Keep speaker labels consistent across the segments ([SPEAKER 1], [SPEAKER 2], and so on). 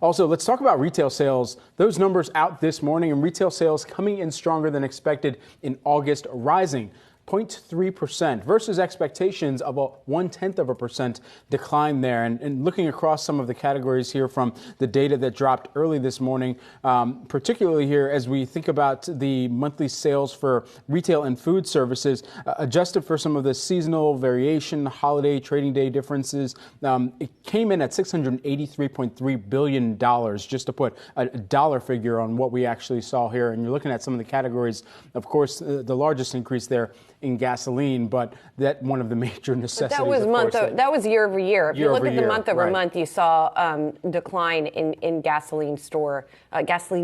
[SPEAKER 1] Also, let's talk about retail sales. Those numbers out this morning, and retail sales coming in stronger than expected in August, rising 0.3% versus expectations of a 0.1% decline there. And looking across some of the categories here from the data that dropped early this morning, particularly here as we think about the monthly sales for retail and food services, adjusted for some of the seasonal variation, holiday trading day differences, it came in at $683.3 billion, just to put a dollar figure on what we actually saw here. And you're looking at some of the categories, of course, the largest increase there in gasoline, but that one of the major necessities.
[SPEAKER 2] But that was year over year. If you look at the month over month, you saw decline in gasoline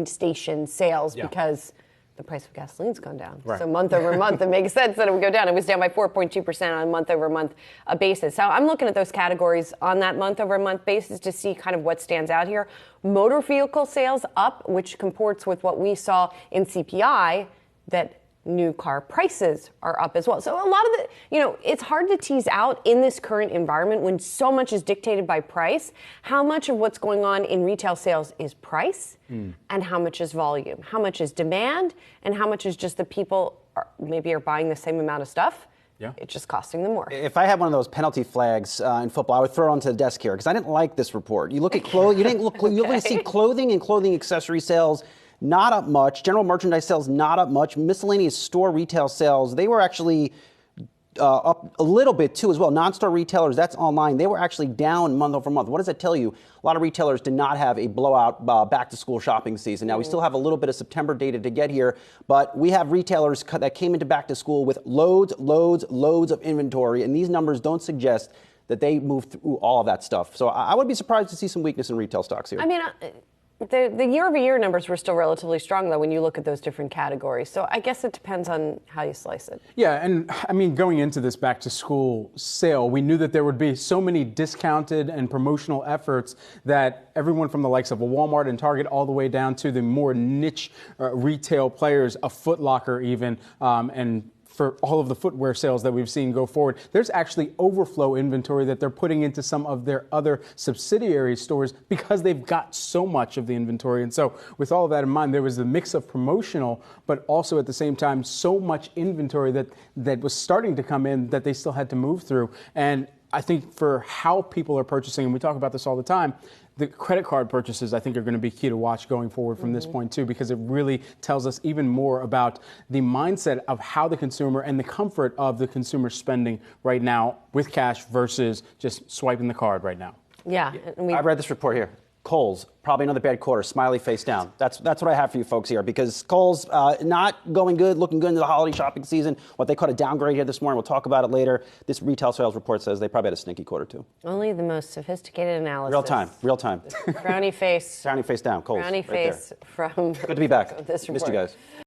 [SPEAKER 2] station sales because the price of gasoline's gone down. Right. So month over month, it makes sense that it would go down. It was down by 4.2% on a month over month basis. So I'm looking at those categories on that month over month basis to see kind of what stands out here. Motor vehicle sales up, which comports with what we saw in CPI, that new car prices are up as well. So a lot of it's hard to tease out in this current environment when so much is dictated by price, how much of what's going on in retail sales is price and how much is volume, how much is demand, and how much is just the people maybe are buying the same amount of stuff. Yeah. It's just costing them more.
[SPEAKER 3] If I had one of those penalty flags in football, I would throw it onto the desk here because I didn't like this report. You look at clothing, you only see clothing and clothing accessory sales not up much. General merchandise sales not up much. Miscellaneous store retail sales, they were actually up a little bit too as well. Non-store retailers, that's online, they were actually down month over month. What does that tell you? A lot of retailers did not have a blowout back-to-school shopping season. Now, we still have a little bit of September data to get here, but we have retailers that came into back-to-school with loads of inventory, and these numbers don't suggest that they moved through all of that stuff. So I would be surprised to see some weakness in retail stocks here.
[SPEAKER 2] I mean, the year-over-year numbers were still relatively strong, though, when you look at those different categories. So I guess it depends on how you slice it.
[SPEAKER 1] Yeah, and I mean, going into this back-to-school sale, we knew that there would be so many discounted and promotional efforts that everyone from the likes of a Walmart and Target all the way down to the more niche retail players, a Foot Locker even, and for all of the footwear sales that we've seen go forward, there's actually overflow inventory that they're putting into some of their other subsidiary stores because they've got so much of the inventory. And so with all of that in mind, there was a mix of promotional, but also at the same time, so much inventory that was starting to come in that they still had to move through. And I think for how people are purchasing, and we talk about this all the time, the credit card purchases, I think, are going to be key to watch going forward from this point, too, because it really tells us even more about the mindset of how the consumer and the comfort of the consumer spending right now with cash versus just swiping the card right now.
[SPEAKER 2] Yeah.
[SPEAKER 3] I read this report here. Kohl's, probably another bad quarter, smiley face down. That's what I have for you folks here, because Kohl's not going good, looking good into the holiday shopping season. What they caught a downgrade here this morning, we'll talk about it later. This retail sales report says they probably had a stinky quarter too.
[SPEAKER 2] Only the most sophisticated analysis.
[SPEAKER 3] Real time.
[SPEAKER 2] Frowny face.
[SPEAKER 3] Frowny face down, Kohl's.
[SPEAKER 2] Frowny face
[SPEAKER 3] right
[SPEAKER 2] from
[SPEAKER 3] Good to be back.
[SPEAKER 2] This report.
[SPEAKER 3] Missed you guys.